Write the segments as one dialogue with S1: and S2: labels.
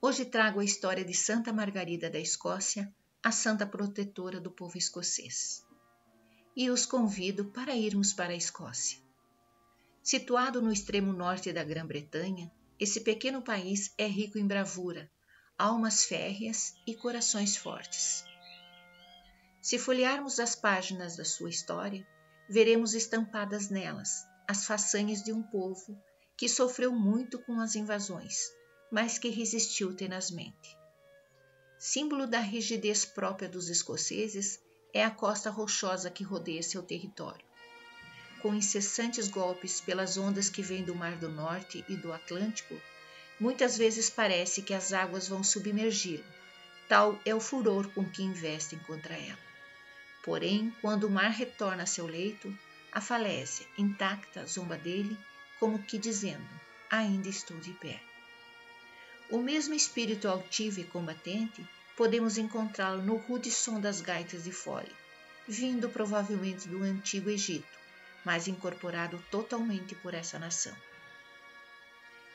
S1: Hoje trago a história de Santa Margarida da Escócia, a santa protetora do povo escocês. E os convido para irmos para a Escócia. Situado no extremo norte da Grã-Bretanha, esse pequeno país é rico em bravura, almas férreas e corações fortes. Se folhearmos as páginas da sua história, veremos estampadas nelas as façanhas de um povo que sofreu muito com as invasões, mas que resistiu tenazmente. Símbolo da rigidez própria dos escoceses é a costa rochosa que rodeia seu território. Com incessantes golpes pelas ondas que vêm do Mar do Norte e do Atlântico, muitas vezes parece que as águas vão submergir, tal é o furor com que investem contra ela. Porém, quando o mar retorna a seu leito, a falésia intacta zomba dele, como que dizendo, ainda estou de pé. O mesmo espírito altivo e combatente podemos encontrá-lo no rude som das gaitas de fole, vindo provavelmente do antigo Egito, mas incorporado totalmente por essa nação.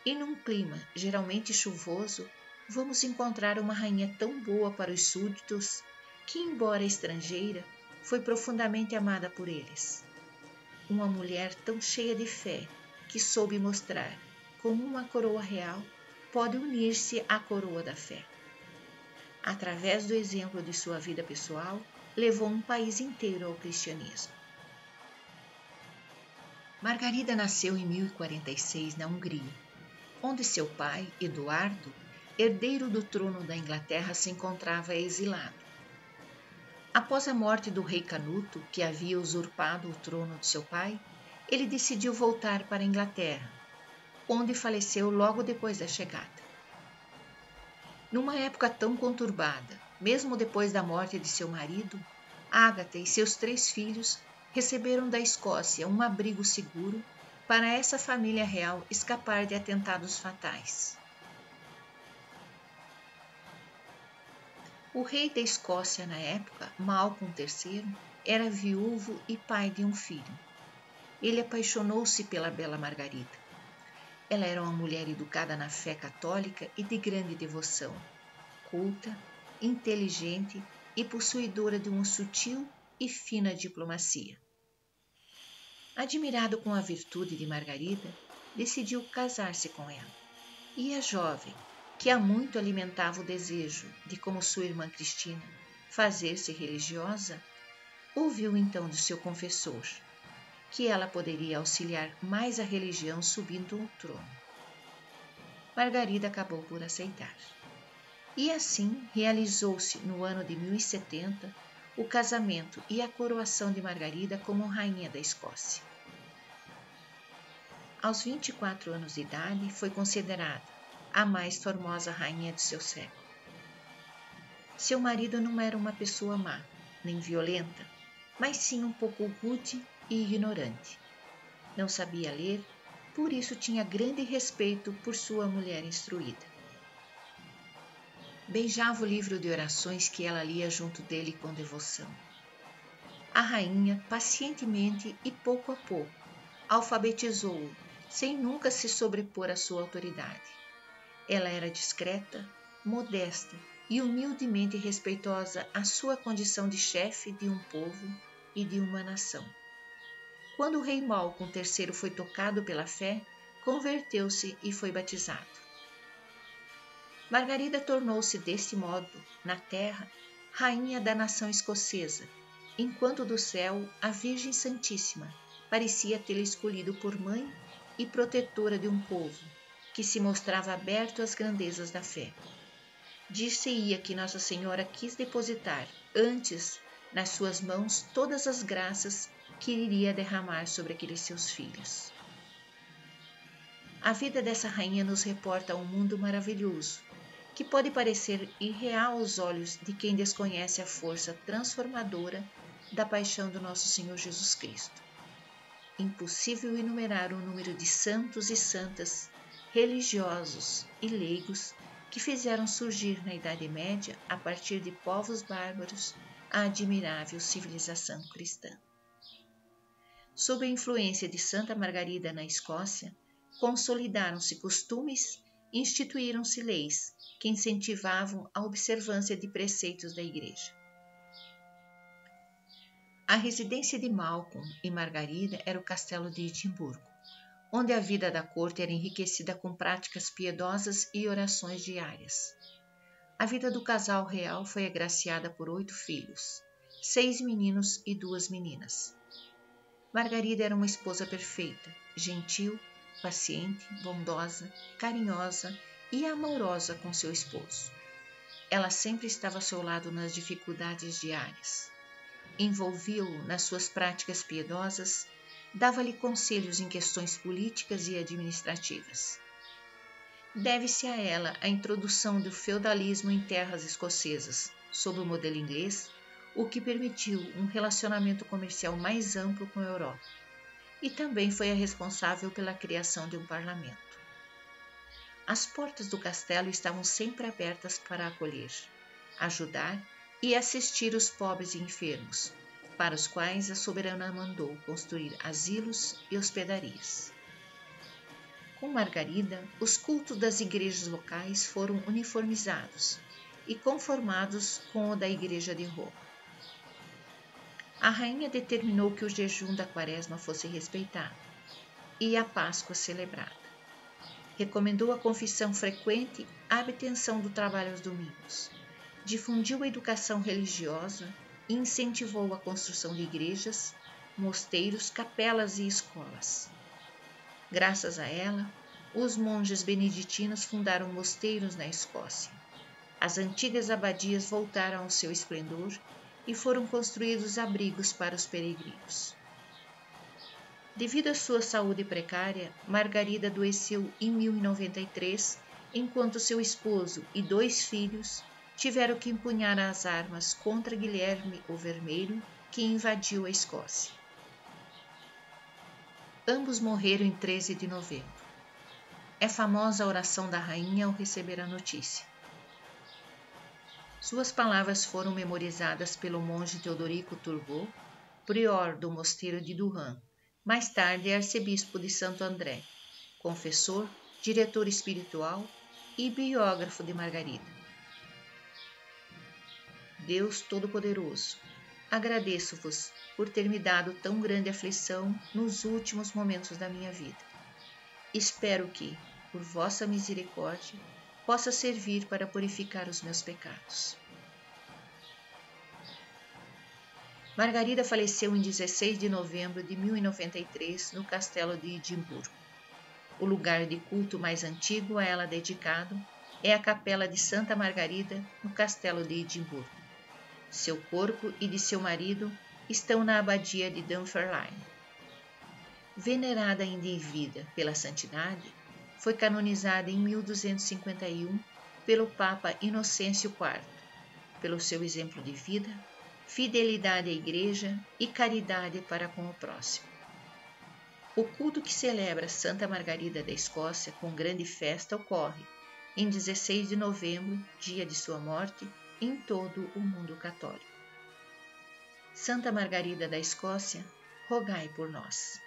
S1: E num clima geralmente chuvoso, vamos encontrar uma rainha tão boa para os súditos que, embora estrangeira, foi profundamente amada por eles. Uma mulher tão cheia de fé que soube mostrar como uma coroa real pode unir-se à coroa da fé. Através do exemplo de sua vida pessoal, levou um país inteiro ao cristianismo. Margarida nasceu em 1046 na Hungria, onde seu pai, Eduardo, herdeiro do trono da Inglaterra, se encontrava exilado. Após a morte do rei Canuto, que havia usurpado o trono de seu pai, ele decidiu voltar para a Inglaterra, onde faleceu logo depois da chegada. Numa época tão conturbada, mesmo depois da morte de seu marido, Ágata e seus 3 filhos receberam da Escócia um abrigo seguro para essa família real escapar de atentados fatais. O rei da Escócia na época, Malcolm III, era viúvo e pai de um filho. Ele apaixonou-se pela bela Margarida. Ela era uma mulher educada na fé católica e de grande devoção, culta, inteligente e possuidora de uma sutil e fina diplomacia. Admirado com a virtude de Margarida, decidiu casar-se com ela. E a jovem, que há muito alimentava o desejo de, como sua irmã Cristina, fazer-se religiosa, ouviu então de seu confessor que ela poderia auxiliar mais a religião subindo ao trono. Margarida acabou por aceitar. E assim realizou-se no ano de 1070 o casamento e a coroação de Margarida como rainha da Escócia. Aos 24 anos de idade foi considerada a mais formosa rainha de seu século. Seu marido não era uma pessoa má, nem violenta, mas sim um pouco rude e ignorante. Não sabia ler, por isso tinha grande respeito por sua mulher instruída. Beijava o livro de orações que ela lia junto dele com devoção. A rainha, pacientemente e pouco a pouco, alfabetizou-o, sem nunca se sobrepor à sua autoridade. Ela era discreta, modesta e humildemente respeitosa à sua condição de chefe de um povo e de uma nação. Quando o rei Malcolm III foi tocado pela fé, converteu-se e foi batizado. Margarida tornou-se deste modo, na terra, rainha da nação escocesa, enquanto do céu a Virgem Santíssima parecia tê-la escolhido por mãe e protetora de um povo que se mostrava aberto às grandezas da fé. Dir-se-ia que Nossa Senhora quis depositar antes nas suas mãos todas as graças que iria derramar sobre aqueles seus filhos. A vida dessa rainha nos reporta um mundo maravilhoso, que pode parecer irreal aos olhos de quem desconhece a força transformadora da paixão do nosso Senhor Jesus Cristo. Impossível enumerar o número de santos e santas, religiosos e leigos que fizeram surgir na Idade Média, a partir de povos bárbaros, a admirável civilização cristã. Sob a influência de Santa Margarida na Escócia, consolidaram-se costumes instituíram-se leis que incentivavam a observância de preceitos da Igreja. A residência de Malcolm e Margarida era o castelo de Edimburgo, onde a vida da corte era enriquecida com práticas piedosas e orações diárias. A vida do casal real foi agraciada por 8 filhos, 6 meninos e 2 meninas. Margarida era uma esposa perfeita, gentil, paciente, bondosa, carinhosa e amorosa com seu esposo. Ela sempre estava ao seu lado nas dificuldades diárias. Envolvia-o nas suas práticas piedosas, dava-lhe conselhos em questões políticas e administrativas. Deve-se a ela a introdução do feudalismo em terras escocesas, sob o modelo inglês, o que permitiu um relacionamento comercial mais amplo com a Europa, e também foi a responsável pela criação de um parlamento. As portas do castelo estavam sempre abertas para acolher, ajudar e assistir os pobres e enfermos, para os quais a soberana mandou construir asilos e hospedarias. Com Margarida, os cultos das igrejas locais foram uniformizados e conformados com o da Igreja de Roma. A rainha determinou que o jejum da Quaresma fosse respeitado e a Páscoa celebrada. Recomendou a confissão frequente e a abstenção do trabalho aos domingos. Difundiu a educação religiosa e incentivou a construção de igrejas, mosteiros, capelas e escolas. Graças a ela, os monges beneditinos fundaram mosteiros na Escócia. As antigas abadias voltaram ao seu esplendor e foram construídos abrigos para os peregrinos. Devido à sua saúde precária, Margarida adoeceu em 1093, enquanto seu esposo e 2 filhos tiveram que empunhar as armas contra Guilherme o Vermelho, que invadiu a Escócia. Ambos morreram em 13 de novembro. É famosa a oração da rainha ao receber a notícia. Suas palavras foram memorizadas pelo monge Teodorico Turgot, prior do mosteiro de Durham, mais tarde arcebispo de Santo André, confessor, diretor espiritual e biógrafo de Margarida. Deus Todo-Poderoso, agradeço-vos por ter me dado tão grande aflição nos últimos momentos da minha vida. Espero que, por vossa misericórdia, possa servir para purificar os meus pecados. Margarida faleceu em 16 de novembro de 1093 no castelo de Edimburgo. O lugar de culto mais antigo a ela dedicado é a capela de Santa Margarida no castelo de Edimburgo. Seu corpo e de seu marido estão na abadia de Dunfermline. Venerada ainda em vida pela santidade, foi canonizada em 1251 pelo Papa Inocêncio IV, pelo seu exemplo de vida, fidelidade à Igreja e caridade para com o próximo. O culto que celebra Santa Margarida da Escócia com grande festa ocorre em 16 de novembro, dia de sua morte, em todo o mundo católico. Santa Margarida da Escócia, rogai por nós.